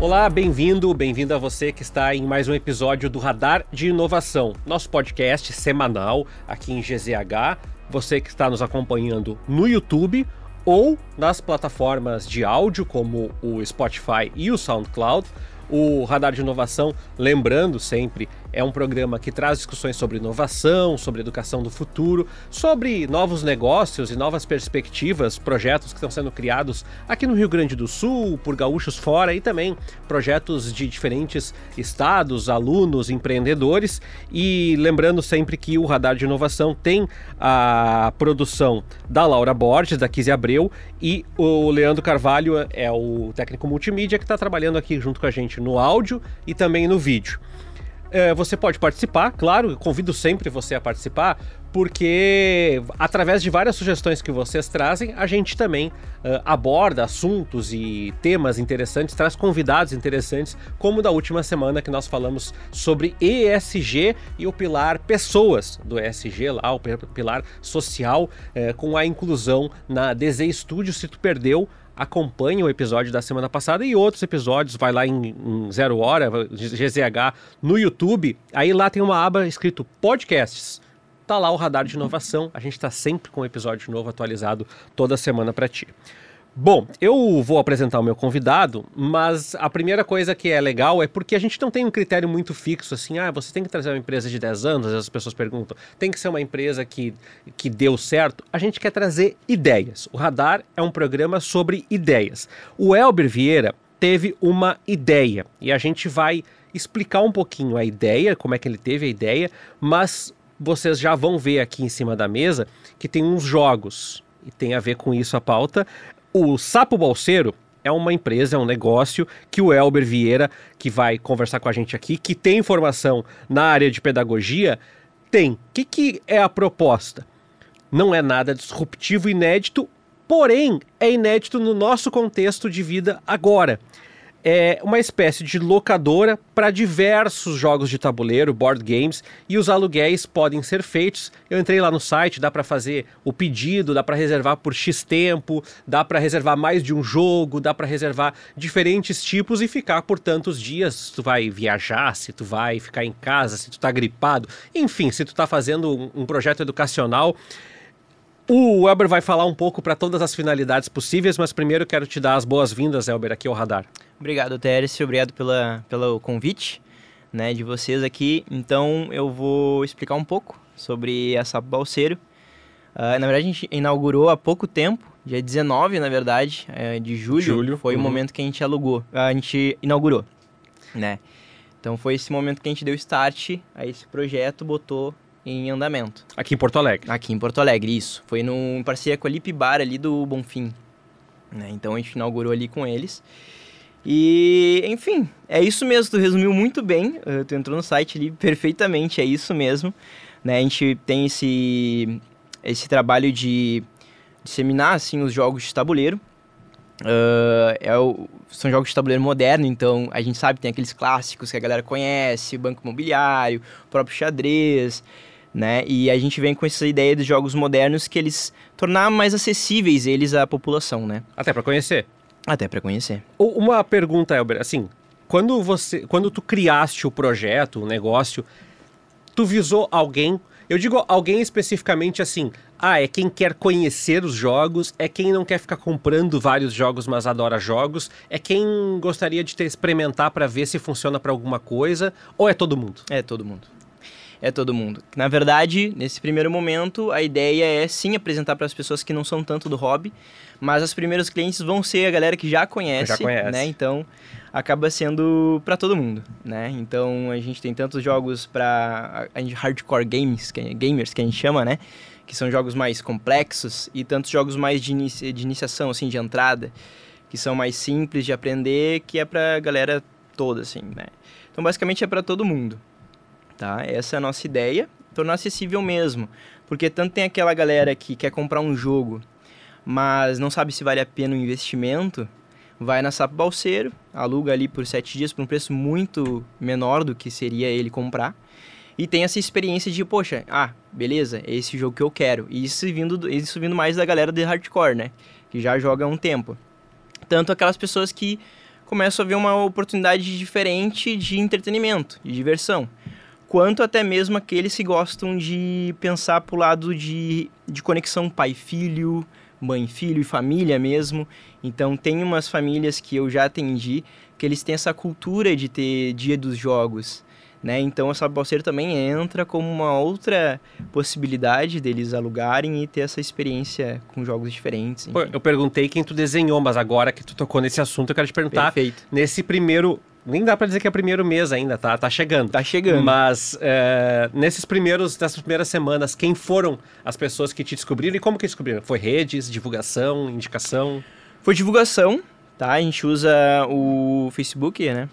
Olá, bem-vindo a você que está em mais um episódio do Radar de Inovação, nosso podcast semanal aqui em GZH, você que está nos acompanhando no YouTube ou nas plataformas de áudio como o Spotify e o SoundCloud. O Radar de Inovação, lembrando sempre, é um programa que traz discussões sobre inovação, sobre educação do futuro, sobre novos negócios e novas perspectivas, projetos que estão sendo criados aqui no Rio Grande do Sul, por gaúchos fora e também projetos de diferentes estados, alunos, empreendedores. E lembrando sempre que o Radar de Inovação tem a produção da Laura Borges, da Kizzy Abreu, e o Leandro Carvalho é o técnico multimídia que está trabalhando aqui junto com a gente no áudio e também no vídeo. Você pode participar, claro, eu convido sempre você a participar, porque através de várias sugestões que vocês trazem, a gente também aborda assuntos e temas interessantes, traz convidados interessantes, como da última semana que nós falamos sobre ESG e o pilar pessoas do ESG, lá, o pilar social, com a inclusão na DZ Studio. Se tu perdeu, acompanhe o episódio da semana passada e outros episódios, vai lá em 0 hora, GZH no YouTube, aí lá tem uma aba escrito podcasts, tá lá o Radar de Inovação, a gente tá sempre com um episódio novo atualizado toda semana para ti. Bom, eu vou apresentar o meu convidado, mas a primeira coisa que é legal é porque a gente não tem um critério muito fixo, assim, você tem que trazer uma empresa de 10 anos, às vezes as pessoas perguntam, tem que ser uma empresa que deu certo? A gente quer trazer ideias. O Radar é um programa sobre ideias. O Elber Vieira teve uma ideia e a gente vai explicar um pouquinho a ideia, como é que ele teve a ideia, mas vocês já vão ver aqui em cima da mesa que tem uns jogos e tem a ver com isso a pauta. O Sapo Balseiro é uma empresa, é um negócio que o Elber Vieira, que vai conversar com a gente aqui, que tem formação na área de pedagogia, tem. O que é a proposta? Não é nada disruptivo, inédito, porém é inédito no nosso contexto de vida agora. É uma espécie de locadora para diversos jogos de tabuleiro, board games, e os aluguéis podem ser feitos. Eu entrei lá no site, dá para fazer o pedido, dá para reservar por X tempo, dá para reservar mais de um jogo, dá para reservar diferentes tipos e ficar por tantos dias. Se tu vai viajar, se tu vai ficar em casa, se tu tá gripado, enfim, se tu tá fazendo um projeto educacional. O Elber vai falar um pouco para todas as finalidades possíveis, mas primeiro quero te dar as boas-vindas, Elber, aqui ao Radar. Obrigado, Tércio, obrigado pelo convite, né, de vocês aqui. Então eu vou explicar um pouco sobre a Sapo Balseiro. Na verdade, a gente inaugurou há pouco tempo, dia 19, na verdade, de julho. Foi o momento que a gente inaugurou, né? Então foi esse momento que a gente deu start a esse projeto, botou em andamento. Aqui em Porto Alegre. Aqui em Porto Alegre, isso. Foi em parceria com a Lip Bar ali do Bonfim, né? Então a gente inaugurou ali com eles. E, enfim, é isso mesmo, tu resumiu muito bem, tu entrou no site ali perfeitamente, é isso mesmo, né? A gente tem esse trabalho de disseminar, assim, os jogos de tabuleiro. São jogos de tabuleiro moderno, então a gente sabe que tem aqueles clássicos que a galera conhece, Banco Imobiliário, o próprio xadrez, né? E a gente vem com essa ideia de jogos modernos que eles tornar mais acessíveis eles à população, né? Até para conhecer. Até para conhecer. Uma pergunta, Elber, assim, quando tu criaste o projeto, o negócio, tu visou alguém, eu digo alguém especificamente assim, é quem quer conhecer os jogos, é quem não quer ficar comprando vários jogos, mas adora jogos, é quem gostaria de experimentar para ver se funciona para alguma coisa, ou é todo mundo? É todo mundo. É todo mundo. Na verdade, nesse primeiro momento, a ideia é sim apresentar para as pessoas que não são tanto do hobby, mas os primeiros clientes vão ser a galera que já conhece. Né? Então, acaba sendo para todo mundo, né? Então, a gente tem tantos jogos para hardcore gamers, que a gente chama, né? Que são jogos mais complexos, e tantos jogos mais de iniciação, assim, de entrada, que são mais simples de aprender, que é pra galera toda, assim, né? Então, basicamente, é para todo mundo. Tá? Essa é a nossa ideia, tornar acessível mesmo, porque tanto tem aquela galera que quer comprar um jogo, mas não sabe se vale a pena o investimento, vai na Sapo Balseiro, aluga ali por 7 dias por um preço muito menor do que seria ele comprar, e tem essa experiência de, poxa, beleza, é esse jogo que eu quero, e isso vindo mais da galera de hardcore, né, que já joga há um tempo. Tanto aquelas pessoas que começo a ver uma oportunidade diferente de entretenimento, de diversão. Quanto até mesmo aqueles que gostam de pensar pro lado de conexão pai-filho, mãe-filho e família mesmo. Então, tem umas famílias que eu já atendi que eles têm essa cultura de ter dia dos jogos, né? Então, a Sabe Balseiro também entra como uma outra possibilidade deles alugarem e ter essa experiência com jogos diferentes. Pô, eu perguntei quem tu desenhou, mas agora que tu tocou nesse assunto, eu quero te perguntar. Perfeito. Nesse primeiro... Nem dá pra dizer que é o primeiro mês ainda, tá chegando. Tá chegando. Mas nessas primeiras semanas, quem foram as pessoas que te descobriram e como que descobriram? Foi redes, divulgação, indicação? Foi divulgação, tá? A gente usa o Facebook, né?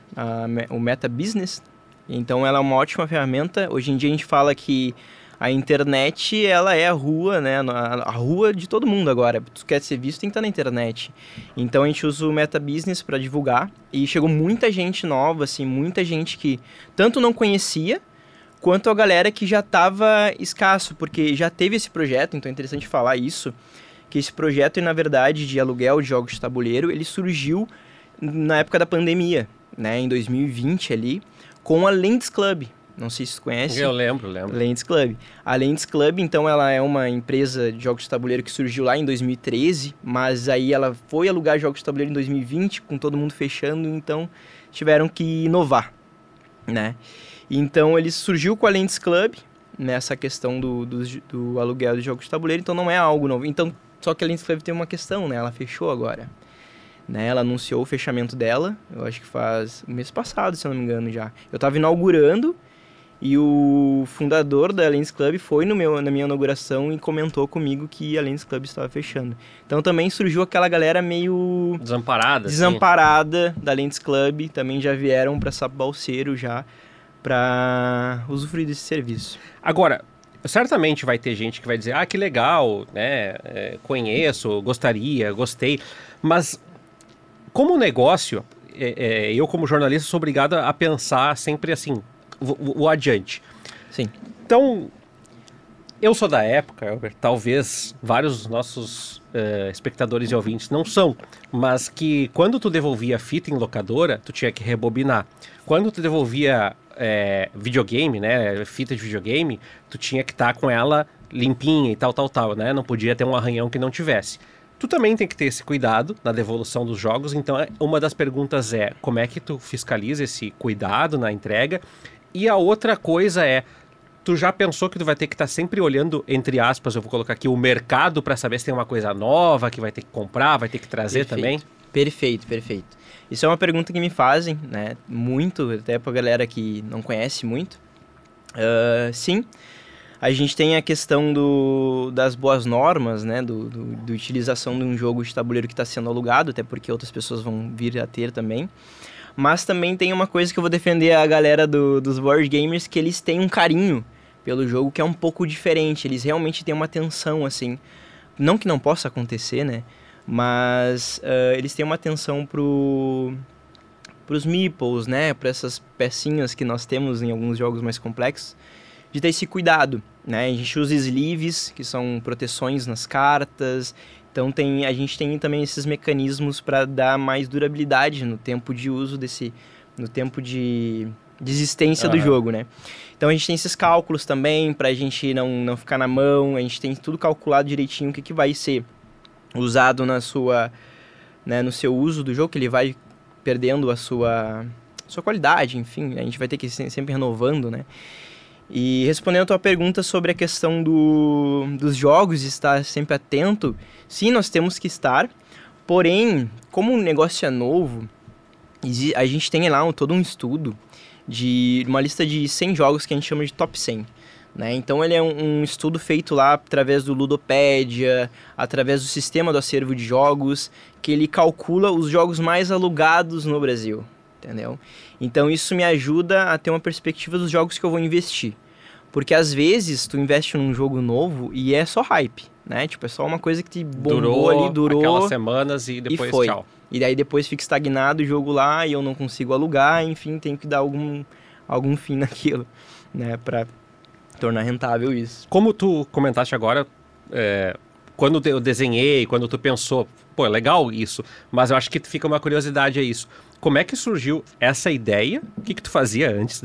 O Meta Business. Então, ela é uma ótima ferramenta. Hoje em dia, a gente fala que a internet, ela é a rua, né? A rua de todo mundo agora. Se tu quer ser visto, tem que estar na internet. Então, a gente usa o Meta Business para divulgar. E chegou muita gente nova, assim, muita gente que tanto não conhecia, quanto a galera que já estava escasso, porque já teve esse projeto, então é interessante falar isso, que esse projeto, na verdade, de aluguel de jogos de tabuleiro, ele surgiu na época da pandemia, né? Em 2020 ali, com a Lends Club. Não sei se você conhece. Eu lembro. Lends Club. A Lends Club, então, ela é uma empresa de jogos de tabuleiro que surgiu lá em 2013, mas aí ela foi alugar jogos de tabuleiro em 2020, com todo mundo fechando, então tiveram que inovar, né? Então, ele surgiu com a Lends Club, nessa questão do aluguel de jogos de tabuleiro, então não é algo novo. Então, só que a Lends Club tem uma questão, né? Ela fechou agora. Né, ela anunciou o fechamento dela, eu acho que faz o mês passado, se eu não me engano já. Eu tava inaugurando e o fundador da Lends Club foi na minha inauguração e comentou comigo que a Lends Club estava fechando. Então também surgiu aquela galera meio... Desamparada da Lends Club, também já vieram para Sabe Balseiro já para usufruir desse serviço. Agora, certamente vai ter gente que vai dizer, que legal, né, conheço, gostaria, gostei, mas... Como negócio, eu como jornalista sou obrigado a pensar sempre assim, o adiante. Sim. Então, eu sou da época, Elber, talvez vários dos nossos espectadores e ouvintes não são, mas que quando tu devolvia fita em locadora, tu tinha que rebobinar. Quando tu devolvia videogame, né, fita de videogame, tu tinha que estar com ela limpinha e tal, né? Não podia ter um arranhão que não tivesse. Tu também tem que ter esse cuidado na devolução dos jogos, então uma das perguntas é como é que tu fiscaliza esse cuidado na entrega? E a outra coisa é, tu já pensou que tu vai ter que estar sempre olhando, entre aspas, eu vou colocar aqui, o mercado para saber se tem uma coisa nova que vai ter que comprar, vai ter que trazer também? Perfeito. Isso é uma pergunta que me fazem, né, muito, até pra galera que não conhece muito. Sim. A gente tem a questão das boas normas, né, do utilização de um jogo de tabuleiro que está sendo alugado, até porque outras pessoas vão vir a ter também. Mas também tem uma coisa que eu vou defender a galera dos board gamers, que eles têm um carinho pelo jogo que é um pouco diferente. Eles realmente têm uma atenção, assim, não que não possa acontecer, né, mas eles têm uma atenção pros meeples, né, para essas pecinhas que nós temos em alguns jogos mais complexos, de ter esse cuidado, né? A gente usa sleeves, que são proteções nas cartas. Então a gente tem também esses mecanismos para dar mais durabilidade no tempo de uso no tempo de existência do jogo, né? Então a gente tem esses cálculos também para a gente não ficar na mão. A gente tem tudo calculado direitinho o que vai ser usado no seu uso do jogo, que ele vai perdendo a sua qualidade, enfim. A gente vai ter que ir sempre renovando, né? E respondendo a tua pergunta sobre a questão dos jogos, estar sempre atento, sim, nós temos que estar, porém, como o negócio é novo, a gente tem lá todo um estudo de uma lista de 100 jogos que a gente chama de top 100. Né? Então ele é um estudo feito lá através do Ludopédia, através do sistema do acervo de jogos, que ele calcula os jogos mais alugados no Brasil. Entendeu? Então isso me ajuda a ter uma perspectiva dos jogos que eu vou investir. Porque às vezes tu investe num jogo novo e é só hype, né? Tipo, é só uma coisa que te bombou durou aquelas semanas e depois tchau. E daí depois fica estagnado o jogo lá e eu não consigo alugar, enfim, tem que dar algum fim naquilo, né? Pra tornar rentável isso. Como tu comentaste agora, quando eu desenhei, quando tu pensou, pô, é legal isso, mas eu acho que fica uma curiosidade a isso. Como é que surgiu essa ideia? O que tu fazia antes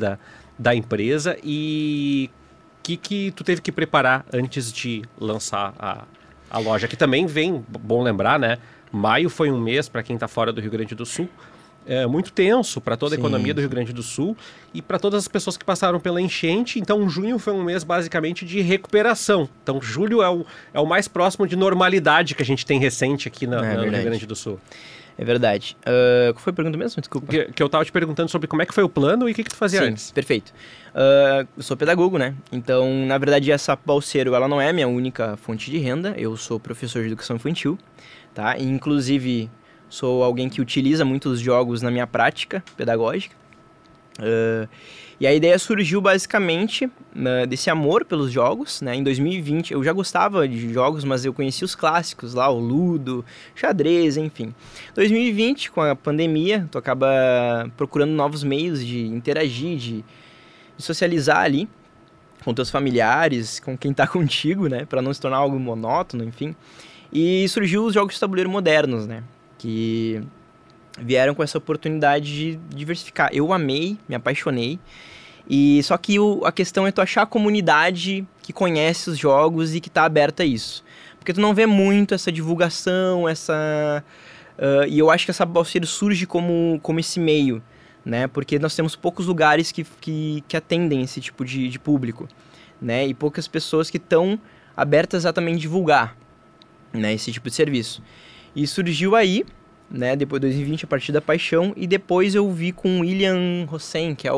da empresa e o que tu teve que preparar antes de lançar a loja? Que também vem, bom lembrar, né? Maio foi um mês, para quem está fora do Rio Grande do Sul, muito tenso para toda a economia do Rio Grande do Sul e para todas as pessoas que passaram pela enchente. Então, junho foi um mês basicamente de recuperação. Então, julho é o mais próximo de normalidade que a gente tem recente aqui no Rio Grande do Sul. É verdade. Qual foi a pergunta mesmo? Desculpa. Que eu estava te perguntando sobre como é que foi o plano e o que tu fazia antes. Perfeito. Eu sou pedagogo, né? Então, na verdade, essa Balseiro, ela não é a minha única fonte de renda. Eu sou professor de educação infantil, tá? E, inclusive, sou alguém que utiliza muitos jogos na minha prática pedagógica. E a ideia surgiu basicamente desse amor pelos jogos, né? Em 2020 eu já gostava de jogos, mas eu conheci os clássicos lá, o Ludo, xadrez, enfim. 2020, com a pandemia, tu acaba procurando novos meios de interagir, de socializar ali com teus familiares, com quem tá contigo, né? Pra não se tornar algo monótono, enfim. E surgiu os jogos de tabuleiro modernos, né? Que vieram com essa oportunidade de diversificar. Eu amei, me apaixonei. E só que a questão é tu achar a comunidade que conhece os jogos e que tá aberta a isso. Porque tu não vê muito essa divulgação, e eu acho que essa Balseiro surge como esse meio, né? Porque nós temos poucos lugares que atendem esse tipo de público, né? E poucas pessoas que estão abertas a também divulgar, né, esse tipo de serviço. E surgiu aí, né, depois de 2020, a partir da paixão, e depois eu vi com o William Hossein, que é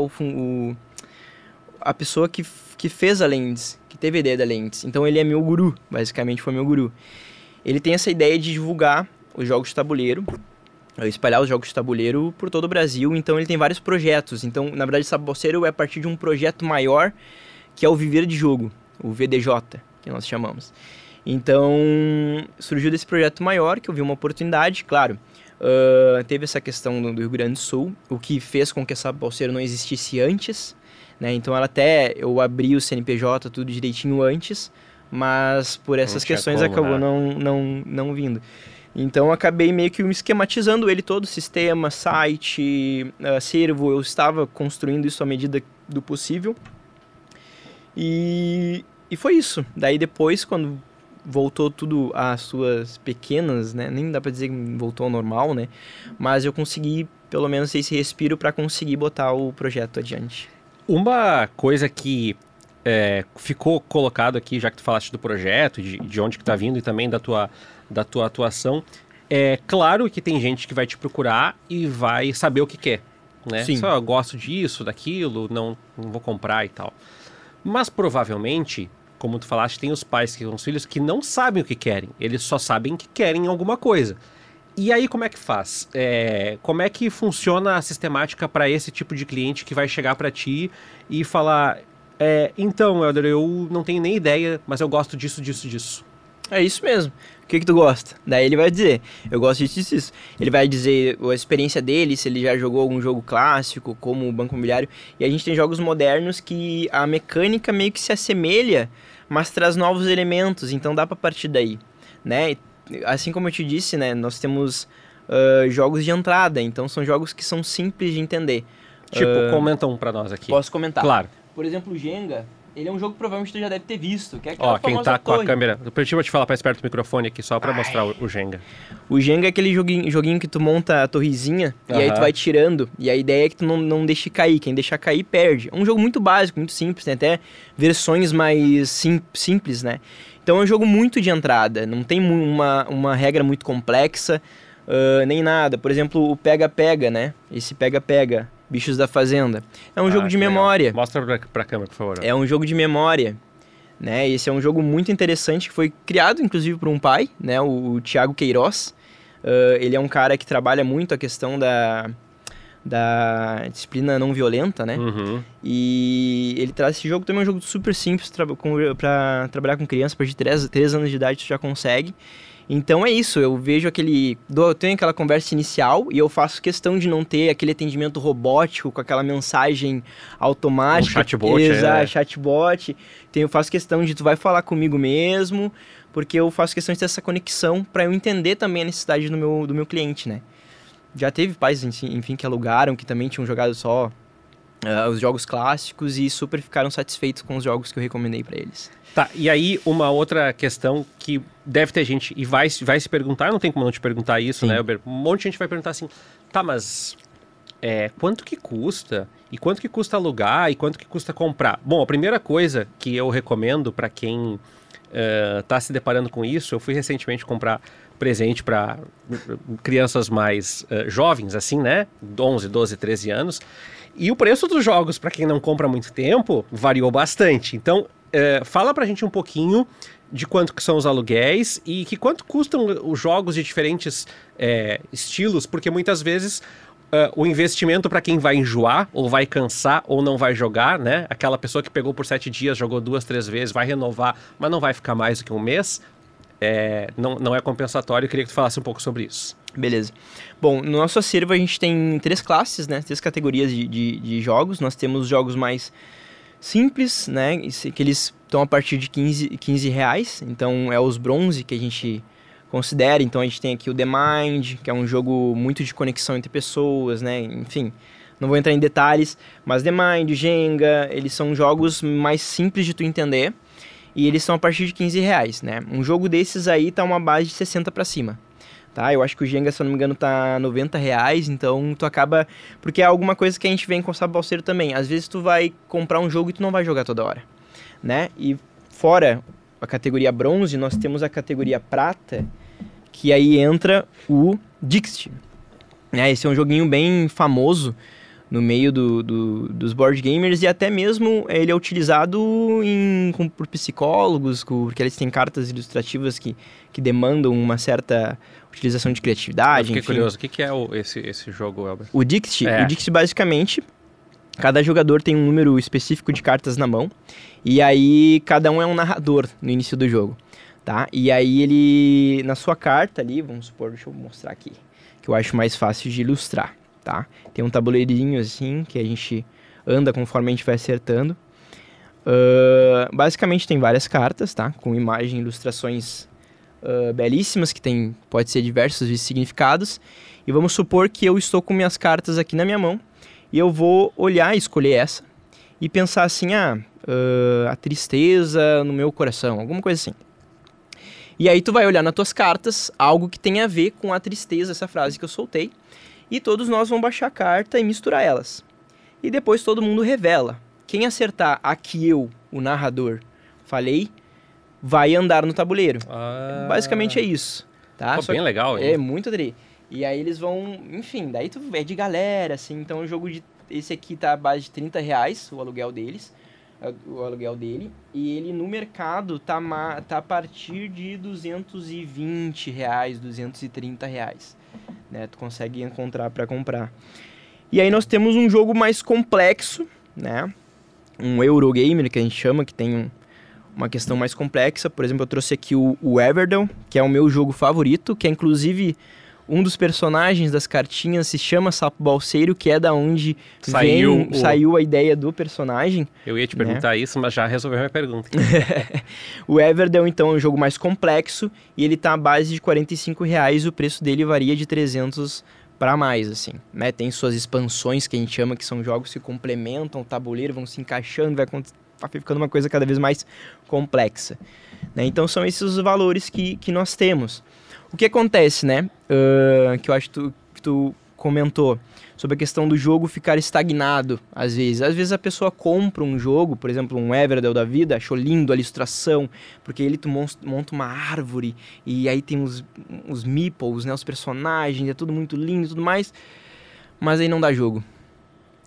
a pessoa que fez a Lentes, que teve a ideia da Lentes. Então ele é meu guru, basicamente foi meu guru. Ele tem essa ideia de divulgar os jogos de tabuleiro, espalhar os jogos de tabuleiro por todo o Brasil, então ele tem vários projetos. Então, na verdade, essa Balseiro é a partir de um projeto maior, que é o Viver de Jogo, o VDJ, que nós chamamos. Então, surgiu desse projeto maior, que eu vi uma oportunidade, claro. Teve essa questão do Rio Grande do Sul, o que fez com que essa Balseiro não existisse antes, né? Então, eu abri o CNPJ tudo direitinho antes, mas por essas questões acabou não vindo. Então, eu acabei meio que esquematizando ele todo, sistema, site, servo, eu estava construindo isso à medida do possível. E foi isso. Daí depois, quando voltou tudo às suas pequenas, né? Nem dá pra dizer que voltou ao normal, né? Mas eu consegui, pelo menos, esse respiro para conseguir botar o projeto adiante. Uma coisa que ficou colocado aqui, já que tu falaste do projeto, de onde que tá vindo e também da tua atuação, é claro que tem gente que vai te procurar e vai saber o que quer, né? Sim. Só eu gosto disso, daquilo, não vou comprar e tal. Mas provavelmente, como tu falaste, tem os pais que são os filhos que não sabem o que querem. Eles só sabem que querem alguma coisa. E aí como é que faz? Como é que funciona a sistemática para esse tipo de cliente que vai chegar para ti e falar então, Helder, eu não tenho nem ideia, mas eu gosto disso, disso, disso. É isso mesmo. O que tu gosta? Daí ele vai dizer, eu gosto disso, disso. Ele vai dizer a experiência dele, se ele já jogou algum jogo clássico, como o Banco Imobiliário. E a gente tem jogos modernos que a mecânica meio que se assemelha, mas traz novos elementos, então dá pra partir daí, né? Assim como eu te disse, né, nós temos jogos de entrada, então são jogos que são simples de entender. Tipo, comenta um pra nós aqui. Posso comentar? Claro. Por exemplo, o Jenga, ele é um jogo que provavelmente tu já deve ter visto, que é aquela quem tá com a câmera... Depois eu vou te falar mais perto do microfone aqui, só pra mostrar o Jenga. O Jenga é aquele joguinho que tu monta a torrezinha e aí tu vai tirando. E a ideia é que tu não deixe cair. Quem deixar cair, perde. É um jogo muito básico, muito simples. Tem até versões mais simples, né? Então é um jogo muito de entrada. Não tem uma regra muito complexa, nem nada. Por exemplo, o Pega-Pega, né? Esse Pega-Pega, Bichos da Fazenda. É um jogo de memória. Legal. Mostra pra câmera, por favor. É um jogo de memória, né? Esse é um jogo muito interessante que foi criado, inclusive, por um pai, né? O Thiago Queiroz. Ele é um cara que trabalha muito a questão da disciplina não violenta, né? Uhum. E ele traz esse jogo também, é um jogo super simples para trabalhar com criança, a partir de 3 anos de idade tu já consegue. Então é isso, eu vejo eu tenho aquela conversa inicial e eu faço questão de não ter aquele atendimento robótico com aquela mensagem automática. Um chatbot. Exato, chatbot. Então eu faço questão de tu vai falar comigo mesmo, porque eu faço questão de ter essa conexão para eu entender também a necessidade do meu cliente, né? Já teve pais, enfim, que alugaram, que também tinham jogado só os jogos clássicos e super ficaram satisfeitos com os jogos que eu recomendei para eles. Tá, e aí uma outra questão que deve ter gente e vai se perguntar, não tem como não te perguntar isso, sim, né, Elber? Um monte de gente vai perguntar assim, tá, mas quanto que custa? E quanto que custa alugar? E quanto que custa comprar? Bom, a primeira coisa que eu recomendo para quem tá se deparando com isso, eu fui recentemente comprar presente para crianças mais jovens, assim, né? 11, 12, 13 anos. E o preço dos jogos, para quem não compra há muito tempo, variou bastante. Então, fala pra gente um pouquinho de quanto que são os aluguéis e quanto custam os jogos de diferentes estilos, porque muitas vezes o investimento para quem vai enjoar, ou vai cansar, ou não vai jogar, né? Aquela pessoa que pegou por 7 dias, jogou 2, 3 vezes, vai renovar, mas não vai ficar mais do que um mês, não é compensatório. Eu queria que tu falasse um pouco sobre isso. Beleza. Bom, no nosso acervo a gente tem 3 classes, né? 3 categorias de jogos. Nós temos jogos mais simples, né? Que eles estão a partir de 15 reais. Então, é os bronze que a gente considera. Então, a gente tem aqui o The Mind, que é um jogo muito de conexão entre pessoas, né? Enfim, não vou entrar em detalhes. Mas The Mind, Jenga, eles são jogos mais simples de tu entender. E eles são a partir de 15 reais, né? Um jogo desses aí tá uma base de 60 para cima. Tá? Eu acho que o Jenga, se eu não me engano, tá 90 reais, então tu acaba... Porque é alguma coisa que a gente vem com o Sábio Balseiro também. Às vezes tu vai comprar um jogo e tu não vai jogar toda hora, né? E fora a categoria bronze, nós temos a categoria prata, que aí entra o Dixit. Né? Esse é um joguinho bem famoso no meio dos board gamers, e até mesmo ele é utilizado por psicólogos, porque eles têm cartas ilustrativas que demandam uma certa utilização de criatividade. Eu fiquei curioso, o que é esse jogo, Elber? O Dixit? O Dixit, basicamente, cada jogador tem um número específico de cartas na mão, e aí cada um é um narrador no início do jogo, tá? E aí ele, na sua carta ali, vamos supor, deixa eu mostrar aqui, que eu acho mais fácil de ilustrar. Tá? Tem um tabuleirinho assim, que a gente anda conforme a gente vai acertando. Basicamente tem várias cartas, tá? Com imagem, ilustrações belíssimas, que pode ser diversos significados. E vamos supor que eu estou com minhas cartas aqui na minha mão, e eu vou olhar, escolher essa, e pensar assim, a tristeza no meu coração, alguma coisa assim. E aí tu vai olhar nas tuas cartas algo que tem a ver com a tristeza, essa frase que eu soltei. E todos nós vamos baixar a carta e misturar elas. E depois todo mundo revela. Quem acertar a que eu, o narrador, falei, vai andar no tabuleiro. Basicamente é isso. Tá? Bem legal, hein? É muito tri. E aí eles vão... Enfim, daí tu é de galera, assim. Então o jogo esse aqui tá à base de 30 reais, o aluguel dele. E ele no mercado tá a partir de 220 reais, 230 reais. Né, tu consegue encontrar para comprar. E aí nós temos um jogo mais complexo, né? Um Eurogamer, que a gente chama, que tem uma questão mais complexa. Por exemplo, eu trouxe aqui o Everdell, que é o meu jogo favorito, que é inclusive um dos personagens das cartinhas se chama Sapo Balseiro, que é da onde saiu a ideia do personagem. Eu ia te perguntar isso, mas já resolveu a minha pergunta. O Everdell, então, é um jogo mais complexo e ele tá à base de 45 reais. O preço dele varia de 300 para mais, assim, né? Tem suas expansões, que a gente chama, que são jogos que complementam o tabuleiro, vão se encaixando, vai ficando uma coisa cada vez mais complexa, né? Então, são esses os valores que nós temos. O que acontece, né, que eu acho que tu comentou, sobre a questão do jogo ficar estagnado, às vezes. Às vezes a pessoa compra um jogo, por exemplo, um Everdell da vida, achou lindo a ilustração, porque ele tu monta uma árvore, e aí tem os meeples, né, os personagens, é tudo muito lindo e tudo mais, mas aí não dá jogo.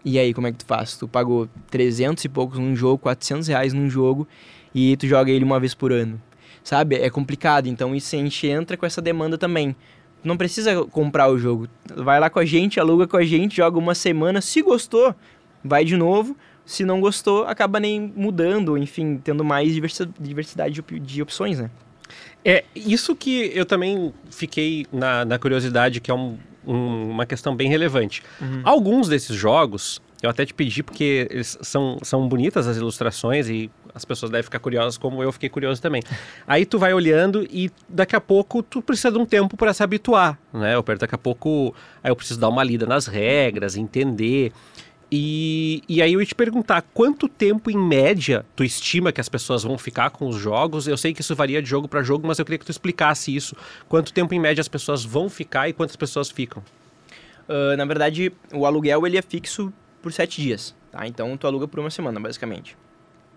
E aí, como é que tu faz? Tu pagou 300 e poucos num jogo, 400 reais num jogo, e tu joga ele uma vez por ano. Sabe? É complicado, então isso a gente entra com essa demanda também. não precisa comprar o jogo. Vai lá com a gente, aluga com a gente, joga uma semana. Se gostou, vai de novo. Se não gostou, acaba nem mudando, enfim, tendo mais diversidade de opções, né? É isso que eu também fiquei na curiosidade, que é uma questão bem relevante. Alguns desses jogos, eu até te pedi porque eles são bonitas as ilustrações e as pessoas devem ficar curiosas como eu fiquei curioso também. Aí tu vai olhando e daqui a pouco tu precisa de um tempo para se habituar, né? Daqui a pouco aí eu preciso dar uma lida nas regras, entender. E aí eu ia te perguntar, quanto tempo em média tu estima que as pessoas vão ficar com os jogos? Eu sei que isso varia de jogo para jogo, mas eu queria que tu explicasse isso. Quanto tempo em média as pessoas vão ficar e quantas pessoas ficam? Na verdade, o aluguel ele é fixo por 7 dias, tá? Então tu aluga por uma semana, basicamente.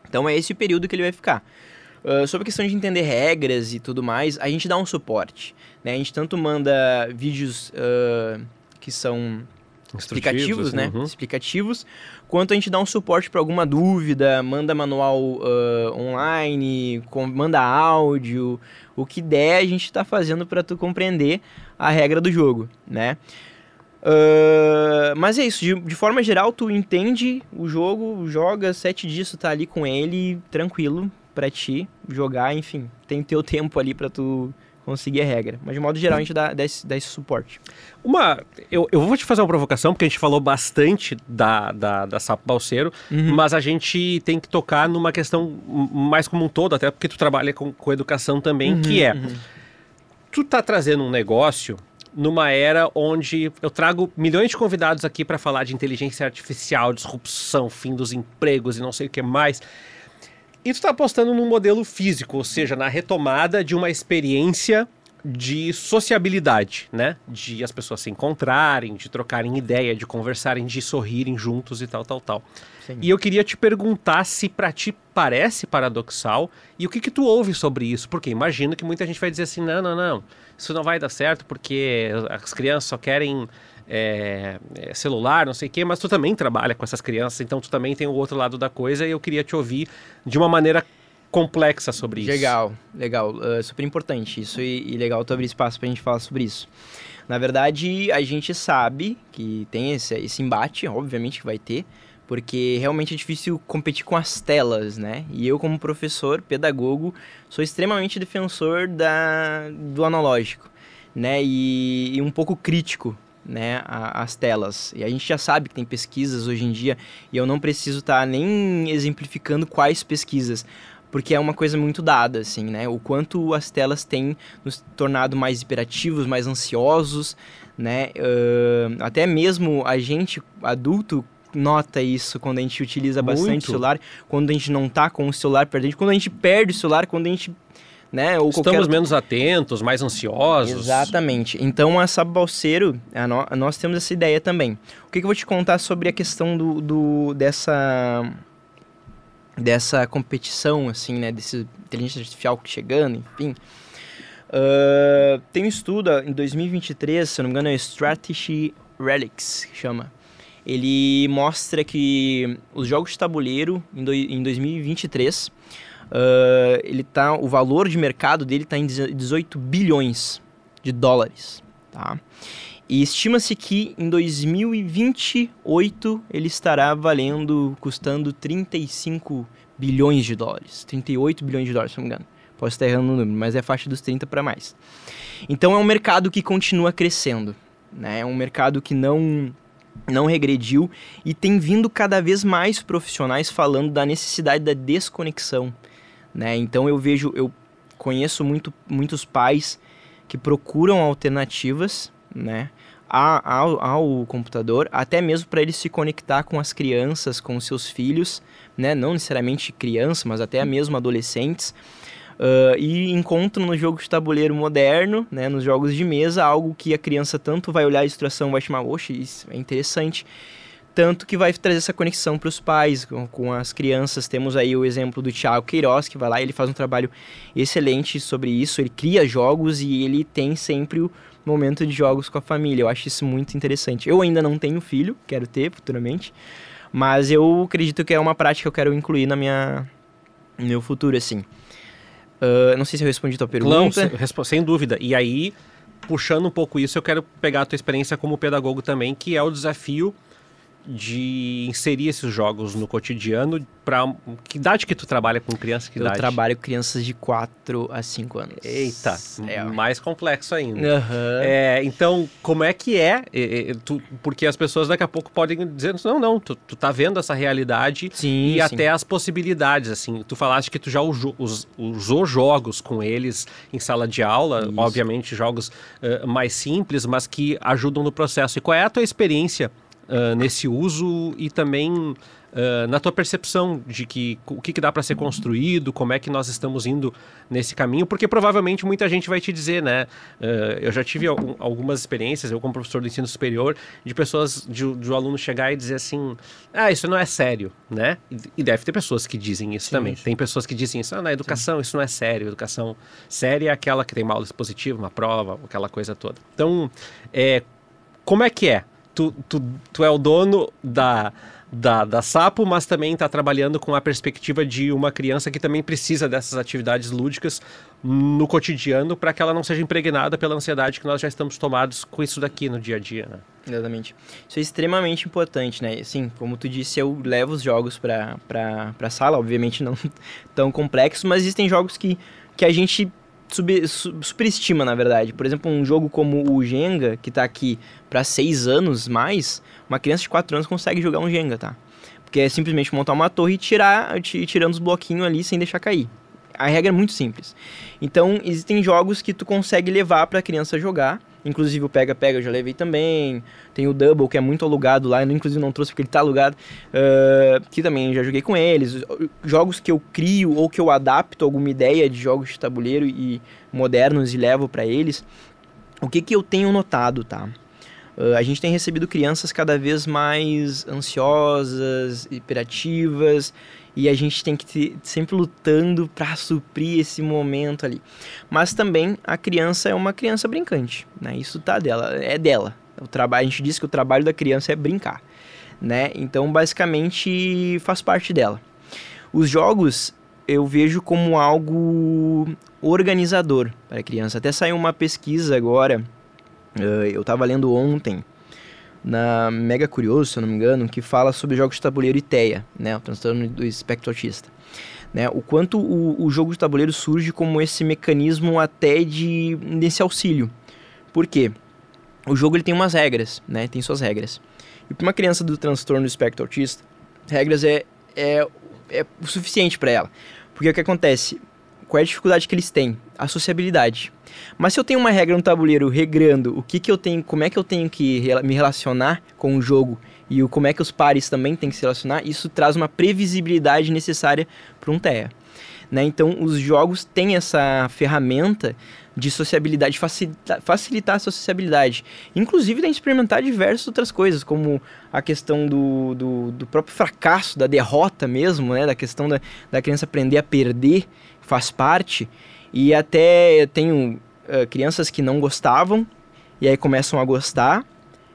Então é esse o período que ele vai ficar. Sobre a questão de entender regras e tudo mais, a gente dá um suporte, né? A gente tanto manda vídeos que são explicativos, né? Explicativos, quanto a gente dá um suporte para alguma dúvida, manda manual online, manda áudio, o que der a gente está fazendo para tu compreender a regra do jogo, né? Mas é isso, de forma geral tu entende o jogo, joga 7 dias, tu tá ali com ele, tranquilo pra ti jogar, enfim, tem teu tempo ali pra tu conseguir a regra. Mas de modo geral a gente dá esse suporte. Eu vou te fazer uma provocação, porque a gente falou bastante da Sapo Balseiro, mas a gente tem que tocar numa questão mais como um todo, até porque tu trabalha com educação também, que é, tu tá trazendo um negócio numa era onde eu trago milhões de convidados aqui para falar de inteligência artificial, disrupção, fim dos empregos e não sei o que mais. E tu está apostando num modelo físico, ou seja, na retomada de uma experiência de sociabilidade, né? De as pessoas se encontrarem, de trocarem ideia, de conversarem, de sorrirem juntos e tal. Sim. E eu queria te perguntar se para ti parece paradoxal e o que tu ouve sobre isso, porque imagino que muita gente vai dizer assim, não, isso não vai dar certo porque as crianças só querem celular, não sei o quê, mas tu também trabalha com essas crianças, então tu também tem o outro lado da coisa e eu queria te ouvir de uma maneira complexa sobre isso. Legal, super importante isso e legal tu abrir espaço pra gente falar sobre isso. Na verdade, a gente sabe que tem esse embate, obviamente que vai ter, porque realmente é difícil competir com as telas, né? E eu, como professor, pedagogo, sou extremamente defensor do analógico, né? E um pouco crítico, né, as telas. E a gente já sabe que tem pesquisas hoje em dia, e eu não preciso estar nem exemplificando quais pesquisas, porque é uma coisa muito dada, assim, né? O quanto as telas têm nos tornado mais hiperativos, mais ansiosos, né? Até mesmo a gente, adulto, nota isso quando a gente utiliza bastante o celular, quando a gente não tá com o celular perto, quando a gente perde o celular, quando a gente... né, ou estamos menos atentos, mais ansiosos. Exatamente. Então, a Sapo Balseiro, nós temos essa ideia também. O que eu vou te contar sobre a questão dessa competição, assim, né, desse inteligência artificial chegando, enfim. Tem um estudo em 2023, se eu não me engano, é Strategy Relics, que chama. Ele mostra que os jogos de tabuleiro, em 2023... o valor de mercado dele está em 18 bilhões de dólares, tá? E estima-se que em 2028 ele estará custando 35 bilhões de dólares, 38 bilhões de dólares, se não me engano. Posso estar errando no número, mas é faixa dos 30 para mais. Então é um mercado que continua crescendo, né? É um mercado que não regrediu e tem vindo cada vez mais profissionais falando da necessidade da desconexão, né? Então eu conheço muitos pais que procuram alternativas, né, ao computador, até mesmo para ele se conectar com as crianças, com os seus filhos, né, não necessariamente crianças, mas até mesmo adolescentes, e encontram no jogo de tabuleiro moderno, né, nos jogos de mesa, algo que a criança tanto vai olhar a ilustração, vai chamar, oxe, isso é interessante, tanto que vai trazer essa conexão para os pais, com as crianças. Temos aí o exemplo do Thiago Queiroz, que vai lá e ele faz um trabalho excelente sobre isso, ele cria jogos e ele tem sempre o momento de jogos com a família. Eu acho isso muito interessante. Eu ainda não tenho filho, quero ter futuramente, mas eu acredito que é uma prática que eu quero incluir no meu futuro, assim. Não sei se eu respondi a tua pergunta. Não, sem dúvida. E aí, puxando um pouco isso, eu quero pegar a tua experiência como pedagogo também, que é o desafio de inserir esses jogos no cotidiano. Para que idade que tu trabalha com criança? Eu trabalho com crianças de 4 a 5 anos. Eita, mais complexo ainda. Uhum. Então, como é que porque as pessoas daqui a pouco podem dizer, não, tu tá vendo essa realidade sim, até as possibilidades, assim. Tu falaste que tu já usou jogos com eles em sala de aula, isso. Obviamente jogos mais simples, mas que ajudam no processo. E qual é a tua experiência nesse uso e também na tua percepção de o que dá para ser construído, como é que nós estamos indo nesse caminho, porque provavelmente muita gente vai te dizer, né? Eu já tive algumas experiências, eu como professor do ensino superior, de pessoas, de um aluno chegar e dizer assim, isso não é sério, né? E deve ter pessoas que dizem isso também. Tem pessoas que dizem isso, na educação isso não é sério, educação séria é aquela que tem uma aula expositiva, uma prova, aquela coisa toda. Então, como é que é? Tu é o dono da Sapo, mas também está trabalhando com a perspectiva de uma criança que também precisa dessas atividades lúdicas no cotidiano para que ela não seja impregnada pela ansiedade que nós já estamos tomados com isso daqui no dia a dia, né? Exatamente. Isso é extremamente importante, né? Assim, como tu disse, eu levo os jogos para a sala, obviamente não tão complexos, mas existem jogos que a gente superestima, na verdade. Por exemplo, um jogo como o Jenga, que tá aqui para 6 anos mais, uma criança de 4 anos consegue jogar um Jenga, tá? Porque é simplesmente montar uma torre e tirando os bloquinhos ali sem deixar cair. A regra é muito simples. Então, existem jogos que tu consegue levar pra criança jogar. Inclusive o Pega-Pega eu já levei também. Tem o Double, que é muito alugado lá. Eu, inclusive não trouxe porque ele tá alugado. Que também já joguei com eles. Jogos que eu crio ou que eu adapto alguma ideia de jogos de tabuleiro e modernos e levo pra eles. O que eu tenho notado, tá? A gente tem recebido crianças cada vez mais ansiosas, hiperativas, e a gente tem que ir sempre lutando para suprir esse momento ali. Mas também a criança é uma criança brincante, né? Isso é dela. A gente diz que o trabalho da criança é brincar, né? Então, basicamente, faz parte dela. Os jogos eu vejo como algo organizador para a criança. Até saiu uma pesquisa agora, eu estava lendo ontem, na Mega Curioso, se eu não me engano, que fala sobre jogos de tabuleiro e TEA, né, o transtorno do espectro autista. Né, o quanto o jogo de tabuleiro surge como esse mecanismo até desse auxílio. Por quê? O jogo ele tem umas regras, né, tem suas regras. E para uma criança do transtorno do espectro autista, regras é o suficiente para ela. Porque o que acontece? Qual é a dificuldade que eles têm? A sociabilidade. Mas se eu tenho uma regra no tabuleiro regrando como é que eu tenho que me relacionar com o jogo e como é que os pares também têm que se relacionar, isso traz uma previsibilidade necessária para um TEA. Né? Então, os jogos têm essa ferramenta de sociabilidade, facilitar a sociabilidade. Inclusive, tem que experimentar diversas outras coisas, como a questão do próprio fracasso, da derrota mesmo, né? Da questão da criança aprender a perder, faz parte. E até eu tenho crianças que não gostavam, e aí começam a gostar,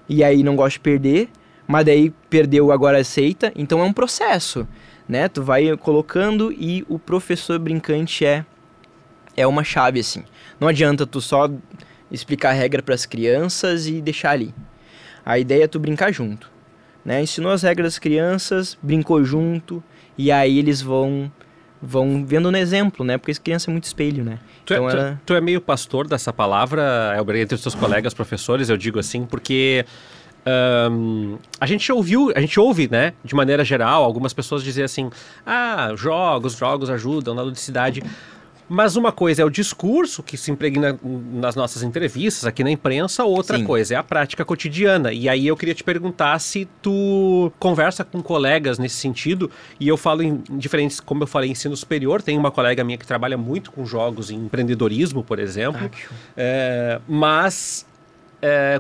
e aí não gostam de perder, mas daí perdeu, agora aceita. Então é um processo, né? Tu vai colocando e o professor brincante é uma chave, assim. Não adianta tu só explicar a regra para as crianças e deixar ali. A ideia é tu brincar junto, né? Ensinou as regras das crianças, brincou junto, e aí eles vão vendo no exemplo, né? Porque criança é muito espelho, né? Tu é meio pastor dessa palavra, entre os teus colegas professores, eu digo assim, porque a gente ouve, né, de maneira geral, algumas pessoas dizer assim, jogos ajudam na ludicidade. Mas uma coisa é o discurso que se impregna nas nossas entrevistas aqui na imprensa, outra Sim. coisa é a prática cotidiana. E aí eu queria te perguntar se tu conversa com colegas nesse sentido, e eu falo em diferentes, como eu falei, ensino superior, tem uma colega minha que trabalha muito com jogos em empreendedorismo, por exemplo, mas,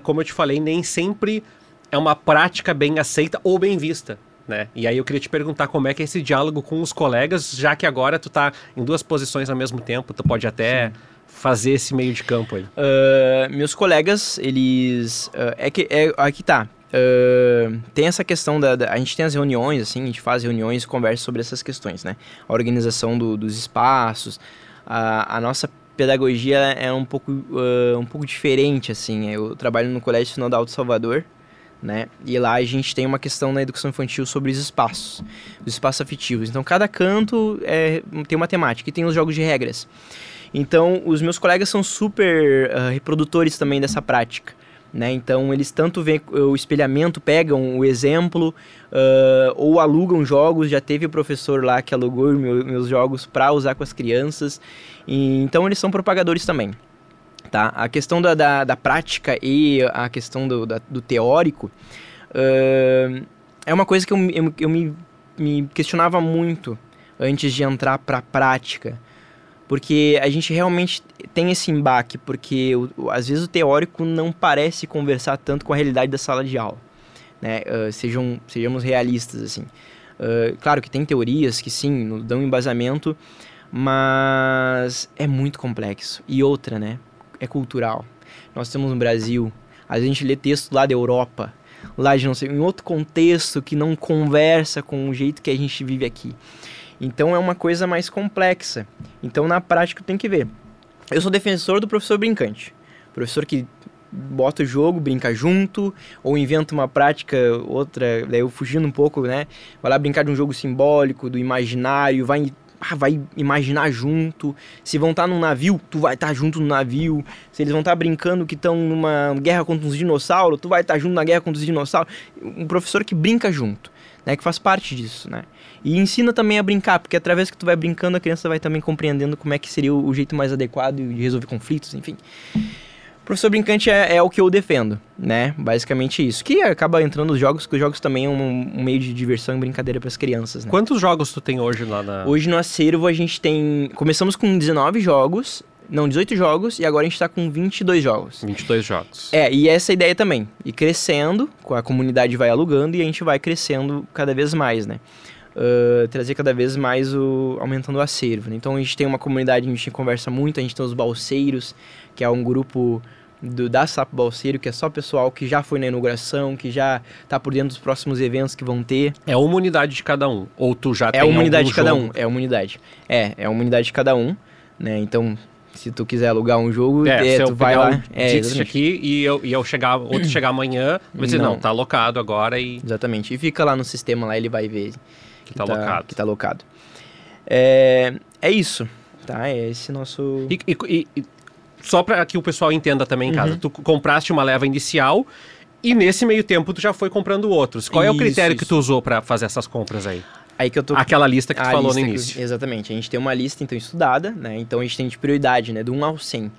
como eu te falei, nem sempre é uma prática bem aceita ou bem vista. Né? E aí eu queria te perguntar como é que é esse diálogo com os colegas, já que agora tu tá em 2 posições ao mesmo tempo, tu pode até fazer esse meio de campo aí. Meus colegas, eles... aqui tá. Tem essa questão a gente tem as reuniões, assim, a gente faz reuniões e conversa sobre essas questões, né? A organização dos espaços, a nossa pedagogia é um pouco diferente, assim. Eu trabalho no Colégio Sinodal de Salvador, né? E lá a gente tem uma questão na educação infantil sobre os espaços afetivos. Então, cada canto tem uma temática e tem os jogos de regras. Então, os meus colegas são super reprodutores também dessa prática, né? Então, eles tanto veem o espelhamento, pegam o exemplo, ou alugam jogos. Já teve o professor lá que alugou meus jogos para usar com as crianças. Então, eles são propagadores também. Tá? A questão da prática e a questão do teórico é uma coisa que eu me questionava muito antes de entrar para a prática. Porque a gente realmente tem esse embaque, porque às vezes o teórico não parece conversar tanto com a realidade da sala de aula, né? Sejamos realistas, assim. Claro que tem teorias que sim, dão embasamento, mas é muito complexo. E outra, né? É cultural. Nós temos no Brasil, às vezes a gente lê texto lá da Europa, lá de não sei, em outro contexto que não conversa com o jeito que a gente vive aqui. Então é uma coisa mais complexa. Então na prática tem que ver. Eu sou defensor do professor brincante. Professor que bota o jogo, brinca junto, ou inventa uma prática, outra, daí eu fugindo um pouco, né? Vai lá brincar de um jogo simbólico, do imaginário, vai imaginar junto. Se vão estar num navio, tu vai estar junto no navio. Se eles vão estar brincando que estão numa guerra contra os dinossauros, tu vai estar junto na guerra contra os dinossauros. Um professor que brinca junto, né? Que faz parte disso, né? E ensina também a brincar, porque através que tu vai brincando, a criança vai também compreendendo como é que seria o jeito mais adequado de resolver conflitos, enfim. Professor brincante é o que eu defendo, né? Basicamente isso. Que acaba entrando nos jogos, porque os jogos também é um meio de diversão e brincadeira para as crianças, né? Quantos jogos tu tem hoje lá na... Hoje no acervo a gente tem... Começamos com 18 jogos, e agora a gente tá com 22 jogos. 22 jogos. E essa é a ideia também. E crescendo, a comunidade vai alugando e a gente vai crescendo cada vez mais, né? Trazer cada vez mais aumentando o acervo, né? Então a gente tem uma comunidade, a gente conversa muito, a gente tem os balseiros, que é um grupo da Sapo Balseiro, que é só pessoal que já foi na inauguração, que já tá por dentro dos próximos eventos que vão ter. É uma unidade de cada um? Ou tu já tem uma unidade de cada jogo? um, é uma unidade. É uma unidade de cada um, né? Então, se tu quiser alugar um jogo, tu vai lá. Dixit aqui e eu outro chegar amanhã, vai dizer, não, tá alocado agora e... Exatamente, e fica lá no sistema, lá ele vai ver que tá alocado. Que tá alocado. É isso, tá? É esse nosso... E só para que o pessoal entenda também em casa, tu compraste uma leva inicial e nesse meio tempo tu já foi comprando outros. Qual é o critério que tu usou para fazer essas compras aí? Aí que eu tô... Aquela lista que tu falou no início. Exatamente. A gente tem uma lista, então, estudada, né? Então, a gente tem de prioridade, né? Do 1 ao 100.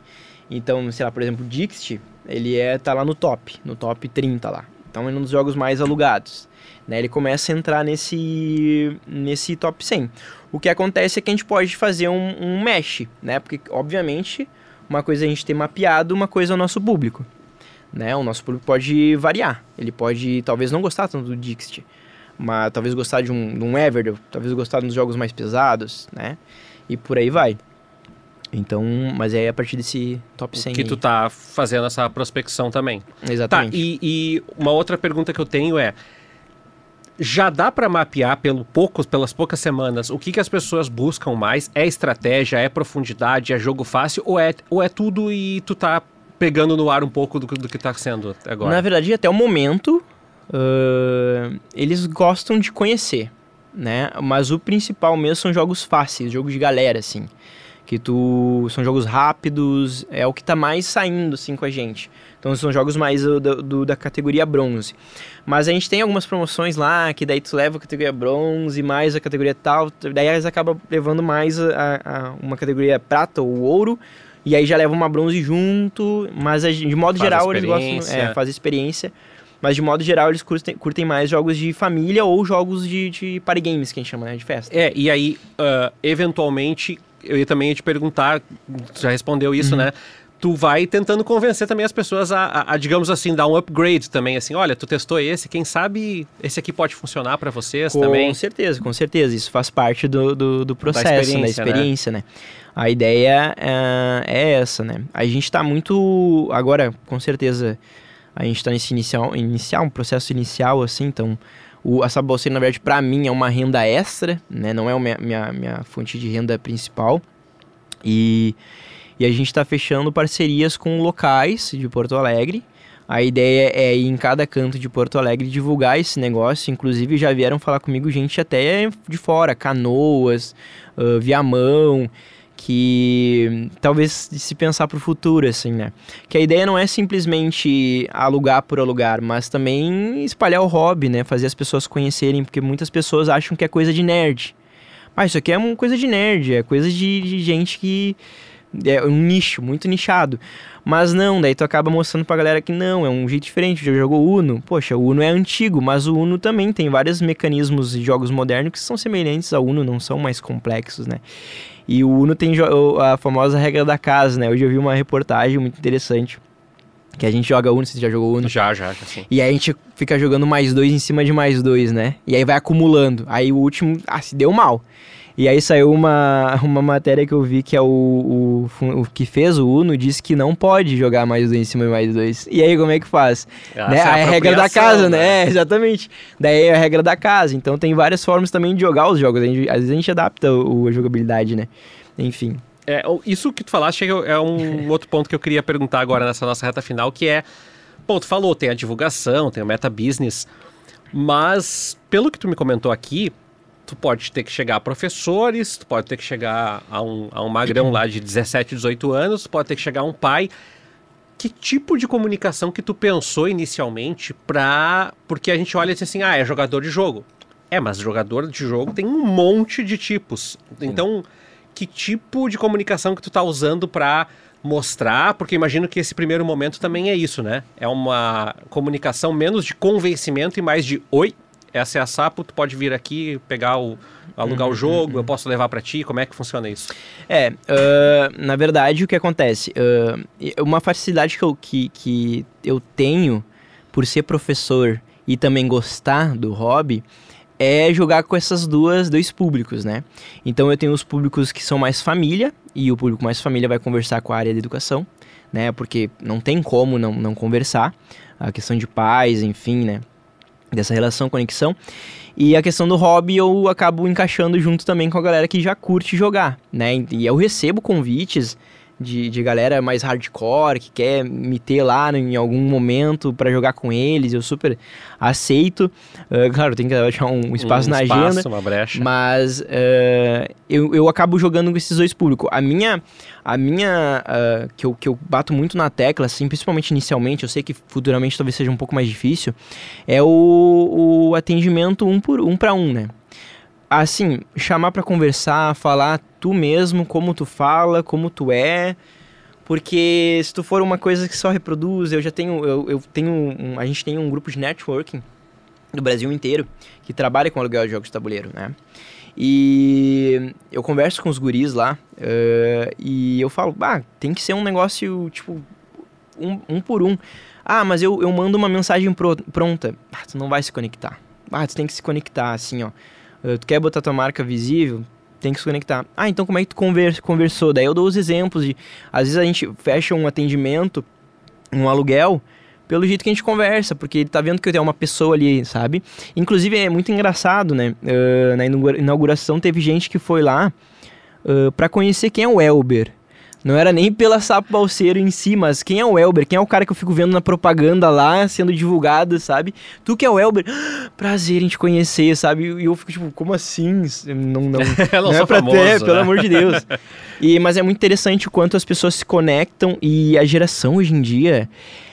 Então, sei lá, por exemplo, o Dixit, ele tá lá no top 30 lá. Então, é um dos jogos mais alugados, né? Ele começa a entrar nesse top 100. O que acontece é que a gente pode fazer um mesh, né? Porque, obviamente, uma coisa é a gente ter mapeado, uma coisa é o nosso público, né? O nosso público pode variar. Ele pode, talvez, não gostar tanto do Dixit, mas talvez gostar de um Everdell, talvez gostar dos jogos mais pesados, né? E por aí vai. Então, mas é a partir desse top 100 que tu tá fazendo essa prospecção também. Exatamente. Tá, e uma outra pergunta que eu tenho é, já dá para mapear pelas poucas semanas o que as pessoas buscam mais? É estratégia, é profundidade, é jogo fácil ou é tudo e tu tá pegando no ar um pouco do que tá sendo agora? Na verdade, até o momento, eles gostam de conhecer, né? Mas o principal mesmo são jogos fáceis, jogos de galera, assim. São jogos rápidos, é o que tá mais saindo, assim, com a gente. Então, são jogos mais da categoria bronze. Mas a gente tem algumas promoções lá, que daí tu leva a categoria bronze, mais a categoria tal, daí eles acabam levando mais a uma categoria prata ou ouro, e aí já leva uma bronze junto, mas de modo geral eles gostam, faz experiência, mas de modo geral eles curtem mais jogos de família ou jogos de party games, que a gente chama, né, de festa. E aí, eventualmente, eu também ia te perguntar, já respondeu isso, né? Tu vai tentando convencer também as pessoas a, digamos assim, dar um upgrade também, assim, olha, tu testou esse, quem sabe esse aqui pode funcionar para vocês também? Com certeza, isso faz parte do processo, da experiência, né? A ideia é essa, né? A gente tá muito, agora, com certeza, a gente tá nesse um processo inicial, assim, então, a Sapo Balseiro, na verdade, pra mim, é uma renda extra, né? Não é minha fonte de renda principal, e E a gente está fechando parcerias com locais de Porto Alegre. A ideia é ir em cada canto de Porto Alegre divulgar esse negócio. Inclusive já vieram falar comigo gente até de fora, Canoas, Viamão, que talvez se pensar para o futuro, assim, né? Que a ideia não é simplesmente alugar por alugar, mas também espalhar o hobby, né? Fazer as pessoas conhecerem, porque muitas pessoas acham que é coisa de nerd. Mas isso aqui é uma coisa de nerd, é coisa de gente que... é um nicho, muito nichado. Mas não, daí tu acaba mostrando pra galera que não, é um jeito diferente. Já jogou Uno? Poxa, o Uno é antigo, mas o Uno também tem vários mecanismos de jogos modernos que são semelhantes ao Uno, não são mais complexos, né? E o Uno tem a famosa regra da casa, né? Hoje eu vi uma reportagem muito interessante, que a gente joga Uno, você já jogou Uno? Já, sim. E aí a gente fica jogando mais 2 em cima de mais 2, né? E aí vai acumulando. Aí o último, se deu mal. E aí saiu uma matéria que eu vi que é o que fez o Uno, disse que não pode jogar mais 2 em cima de mais 2. E aí como é que faz? Né? A regra da casa, né? Exatamente. Daí é a regra da casa. Então tem várias formas também de jogar os jogos. Às vezes a gente adapta a jogabilidade, né? Enfim. Isso que tu falaste é um outro ponto que eu queria perguntar agora nessa nossa reta final, que é... Pô, tu falou, tem a divulgação, tem o meta business, mas pelo que tu me comentou aqui, tu pode ter que chegar a professores, tu pode ter que chegar a um magrão lá de 17, 18 anos, tu pode ter que chegar a um pai. Que tipo de comunicação que tu pensou inicialmente porque a gente olha assim, é jogador de jogo. Mas jogador de jogo tem um monte de tipos. Então, que tipo de comunicação que tu tá usando para mostrar? Porque imagino que esse primeiro momento também é isso, né? É uma comunicação menos de convencimento e mais de oi, essa é a Sapo, tu pode vir aqui, alugar o jogo, eu posso levar pra ti, como é que funciona isso? Na verdade, o que acontece? Uma facilidade que eu tenho por ser professor e também gostar do hobby é jogar com dois públicos, né? Então eu tenho os públicos que são mais família, e o público mais família vai conversar com a área da educação, né? Porque não tem como não conversar, a questão de pais, enfim, né? Dessa relação, conexão. E a questão do hobby eu acabo encaixando junto também com a galera que já curte jogar, né? E eu recebo convites de galera mais hardcore, que quer me ter lá em algum momento para jogar com eles, eu super aceito. Claro, tem que achar um espaço na agenda. Uma brecha. Mas eu acabo jogando com esses dois públicos. A minha que eu bato muito na tecla, assim, principalmente inicialmente, eu sei que futuramente talvez seja um pouco mais difícil, é o atendimento um para um, né? Assim, chamar pra conversar, falar tu mesmo, como tu fala, como tu é, porque se tu for uma coisa que só reproduz, a gente tem um grupo de networking do Brasil inteiro que trabalha com aluguel de jogos de tabuleiro, né? E eu converso com os guris lá e eu falo, tem que ser um negócio, tipo, um por um. Mas eu mando uma mensagem pronta. Tu não vai se conectar. Tu tem que se conectar, assim, ó. Tu quer botar tua marca visível? Tem que se conectar. Então como é que tu conversou? Daí eu dou os exemplos de... Às vezes a gente fecha um atendimento, um aluguel, pelo jeito que a gente conversa, porque ele tá vendo que tem uma pessoa ali, sabe? Inclusive é muito engraçado, né? Na inauguração teve gente que foi lá pra conhecer quem é o Elber. Não era nem pela Sapo Balseiro em si, mas quem é o Elber? Quem é o cara que eu fico vendo na propaganda lá, sendo divulgado, sabe? Tu que é o Elber? Prazer em te conhecer, sabe? E eu fico tipo, como assim? Não é pra famoso, ter, né? Pelo amor de Deus. Mas é muito interessante o quanto as pessoas se conectam e a geração hoje em dia,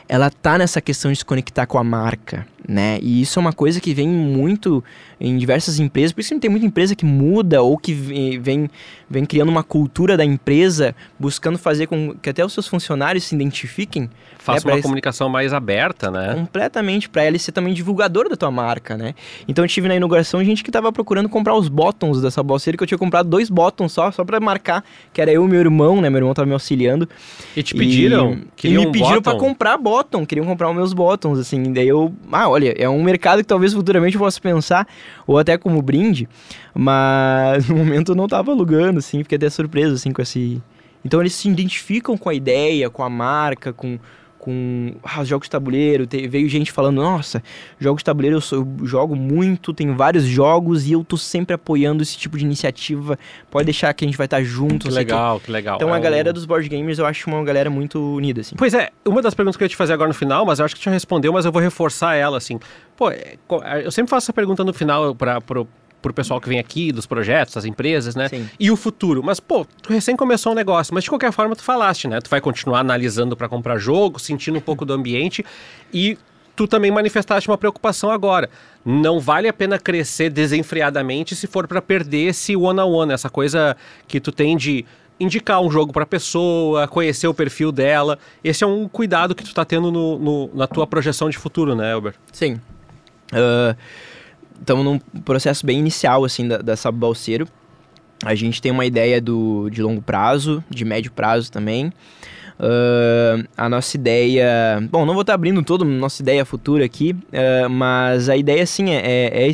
ela tá nessa questão de se conectar com a marca, né? E isso é uma coisa que vem muito em diversas empresas, por isso que tem muita empresa que muda ou que vem criando uma cultura da empresa, buscando fazer com que até os seus funcionários se identifiquem. Faça uma comunicação mais aberta, né? Completamente, para ele ser também divulgador da tua marca, né? Então eu tive na inauguração gente que tava procurando comprar os bottoms dessa bolseira, que eu tinha comprado 2 bottoms só para marcar, que era eu e meu irmão, né? Meu irmão tava me auxiliando. E te pediram? E me pediram para comprar bottom, queriam comprar os meus bottoms, assim. Daí eu, olha, é um mercado que talvez futuramente eu possa pensar, ou até como brinde, mas no momento eu não tava alugando, assim, fiquei até surpreso, assim, com esse... Então eles se identificam com a ideia, com a marca, com com jogos de tabuleiro, veio gente falando, nossa, jogos de tabuleiro eu jogo muito, tenho vários jogos e eu tô sempre apoiando esse tipo de iniciativa, pode deixar que a gente vai estar junto. Que legal, que legal. Então a galera dos board gamers eu acho uma galera muito unida, assim. Pois é, uma das perguntas que eu ia te fazer agora no final, mas eu acho que tu já respondeu, mas eu vou reforçar ela, assim. Pô, eu sempre faço essa pergunta no final pro pessoal que vem aqui, dos projetos, das empresas, né? Sim. E o futuro. Mas, pô, tu recém começou um negócio, mas de qualquer forma tu falaste, né? Tu vai continuar analisando para comprar jogo, sentindo um pouco do ambiente e tu também manifestaste uma preocupação agora. Não vale a pena crescer desenfreadamente se for para perder esse one-on-one, essa coisa que tu tem de indicar um jogo para a pessoa, conhecer o perfil dela. Esse é um cuidado que tu tá tendo na tua projeção de futuro, né, Elber? Sim. Estamos num processo bem inicial, assim, da Sabo Balseiro. A gente tem uma ideia de longo prazo, de médio prazo também. A nossa ideia... Bom, não vou estar abrindo toda a nossa ideia futura aqui, mas a ideia, sim, é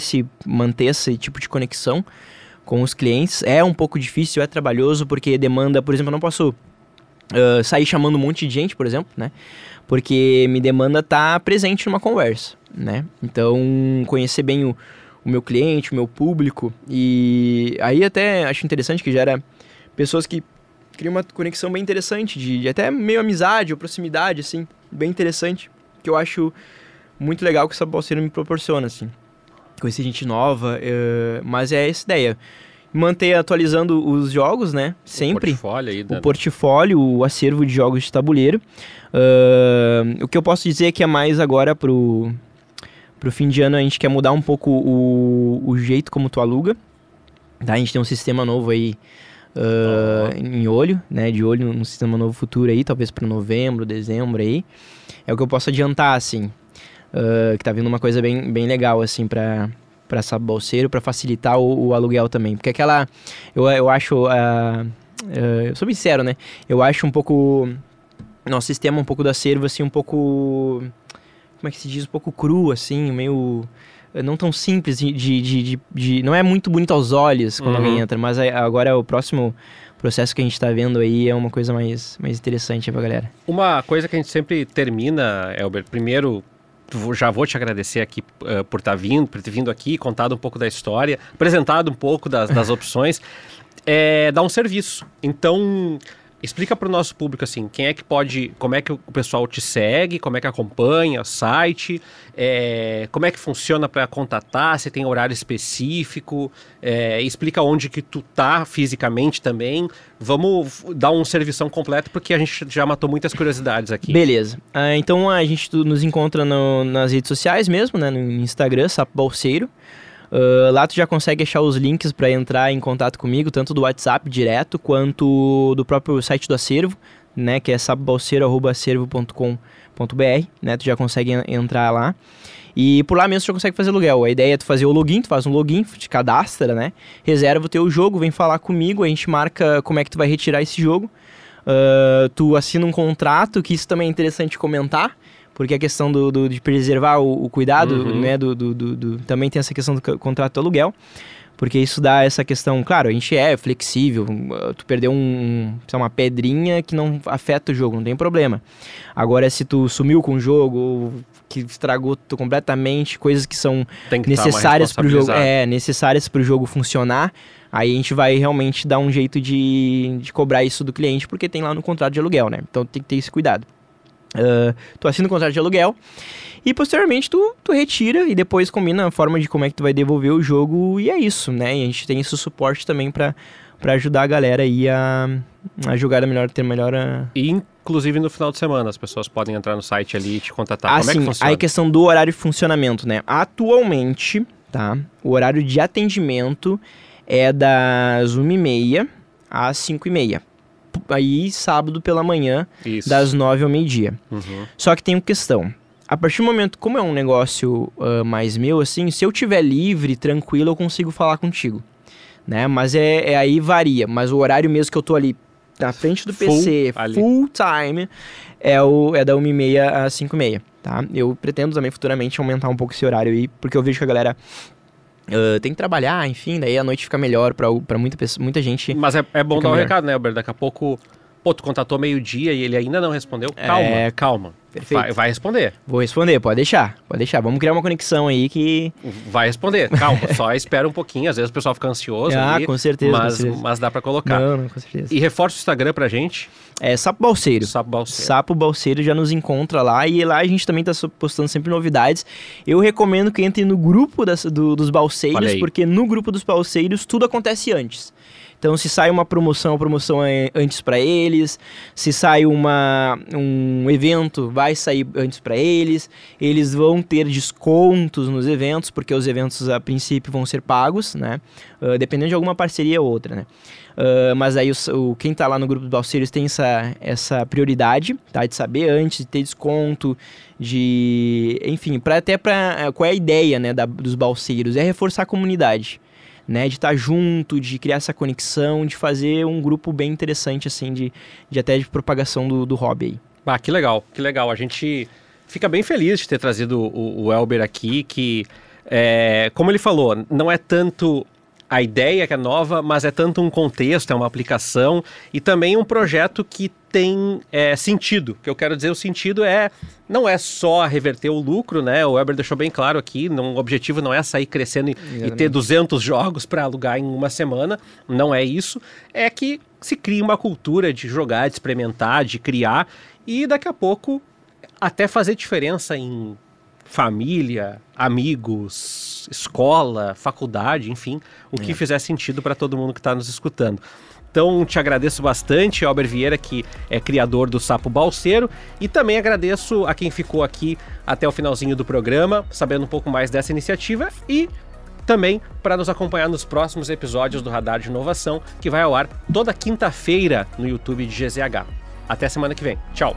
manter esse tipo de conexão com os clientes. É um pouco difícil, é trabalhoso, porque demanda... Por exemplo, eu não posso sair chamando um monte de gente, por exemplo, né? Porque me demanda estar presente numa conversa, né? Então, conhecer bem o meu cliente, o meu público. E aí até acho interessante que gera pessoas que criam uma conexão bem interessante, de até meio amizade ou proximidade, assim, bem interessante. Que eu acho muito legal que essa Balseiro me proporciona, assim. Conhecer gente nova, mas é essa ideia. Manter atualizando os jogos, né? Sempre. O portfólio aí. O portfólio, o acervo de jogos de tabuleiro. O que eu posso dizer é que é mais agora pro fim de ano a gente quer mudar um pouco o jeito como tu aluga. Tá? A gente tem um sistema novo aí em olho, né? De olho num sistema novo futuro aí, talvez para novembro, dezembro aí. É o que eu posso adiantar, assim. Que tá vindo uma coisa bem legal, assim, para Sabo Balseiro, para facilitar o aluguel também. Porque aquela... Eu acho... eu sou bem sincero, né? Eu acho um pouco... Nosso sistema, um pouco do acervo, assim, um pouco... Como é que se diz? Um pouco cru, assim, meio... Não tão simples não é muito bonito aos olhos quando alguém entra, mas agora o próximo processo que a gente tá vendo aí é uma coisa mais interessante pra galera. Uma coisa que a gente sempre termina, Elber, primeiro... Já vou te agradecer aqui por ter vindo aqui, contado um pouco da história, apresentado um pouco das opções, dar um serviço. Então, explica para o nosso público, assim, quem é que pode, como é que o pessoal te segue, como é que acompanha, site, como é que funciona para contatar, se tem horário específico, explica onde que tu tá fisicamente também. Vamos dar um servição completo, porque a gente já matou muitas curiosidades aqui. Beleza. Então a gente nos encontra nas redes sociais mesmo, né? No Instagram, Sabo Balseiro. Lá tu já consegue achar os links para entrar em contato comigo, tanto do WhatsApp direto, quanto do próprio site do acervo, né? Que é sabobalseiro@acervo.com.br, né? Tu já consegue entrar lá. E por lá mesmo tu já consegue fazer aluguel. A ideia é tu fazer o login, tu faz um login, te cadastra, né? Reserva o teu jogo, vem falar comigo, a gente marca como é que tu vai retirar esse jogo. Tu assina um contrato, que isso também é interessante comentar, porque a questão de preservar o cuidado, né? Também tem essa questão do contrato do aluguel. Porque isso dá essa questão... Claro, a gente é flexível. Tu perdeu uma pedrinha que não afeta o jogo, não tem problema. Agora, se tu sumiu com o jogo, ou que estragou completamente, coisas que são necessárias para o jogo, necessárias para o jogo funcionar, aí a gente vai realmente dar um jeito de cobrar isso do cliente, porque tem lá no contrato de aluguel, né? Então tem que ter esse cuidado. Tu assina o contrato de aluguel e posteriormente tu retira e depois combina a forma de como é que tu vai devolver o jogo, e é isso, né? E a gente tem esse suporte também para ajudar a galera aí a jogar ter melhor... Inclusive no final de semana, as pessoas podem entrar no site ali e te contatar. Como é que funciona? Aí a questão do horário de funcionamento, né? Atualmente, tá? O horário de atendimento é das 1h30 às 5h30. Aí sábado pela manhã, das 9 ao meio-dia. Só que tem uma questão. A partir do momento, como é um negócio mais meu, assim, se eu tiver livre, tranquilo, eu consigo falar contigo, né? Mas aí varia. Mas o horário mesmo que eu tô ali na frente do PC, full time, é da 1h30 às 5h30, tá? Eu pretendo também futuramente aumentar um pouco esse horário aí, porque eu vejo que a galera... tem que trabalhar, enfim, daí a noite fica melhor pra muita gente. Mas é bom dar um recado, né, Albert? Daqui a pouco Pô, tu contatou meio-dia e ele ainda não respondeu? Calma. Perfeito. Vai responder. Vou responder, pode deixar. Vamos criar uma conexão aí que... Vai responder, calma, só espera um pouquinho, às vezes o pessoal fica ansioso ali, com certeza, mas dá pra colocar. Não, com certeza. E reforça o Instagram pra gente. É Sapo Balseiro. Sapo Balseiro já nos encontra lá, e lá a gente também tá postando sempre novidades. Eu recomendo que entre no grupo dos balseiros, porque no grupo dos balseiros tudo acontece antes. Então, se sai uma promoção, a promoção é antes para eles. Se sai um evento, vai sair antes para eles. Eles vão ter descontos nos eventos, porque os eventos, a princípio, vão ser pagos, né? Dependendo de alguma parceria ou outra, né? Mas aí quem tá lá no grupo dos balseiros tem essa prioridade, tá? De saber antes, de ter desconto, enfim, qual é a ideia, né, dos balseiros? É reforçar a comunidade. Né, de estar junto, de criar essa conexão, de fazer um grupo bem interessante, assim, de propagação do hobby aí. Que legal. A gente fica bem feliz de ter trazido o Elber aqui, que, como ele falou, não é tanto a ideia que é nova, mas é tanto um contexto, é uma aplicação e também um projeto que tem sentido. O que eu quero dizer, o sentido não é só reverter o lucro, né? O Elber deixou bem claro aqui, o objetivo não é sair crescendo e ter 200 jogos para alugar em uma semana, não é isso. É que se cria uma cultura de jogar, de experimentar, de criar e daqui a pouco até fazer diferença em família, amigos, escola, faculdade, enfim, o que fizer sentido para todo mundo que está nos escutando. Então, te agradeço bastante, Elber Vieira, que é criador do Sapo Balseiro, e também agradeço a quem ficou aqui até o finalzinho do programa, sabendo um pouco mais dessa iniciativa, e também para nos acompanhar nos próximos episódios do Radar de Inovação, que vai ao ar toda quinta-feira no YouTube de GZH. Até semana que vem. Tchau!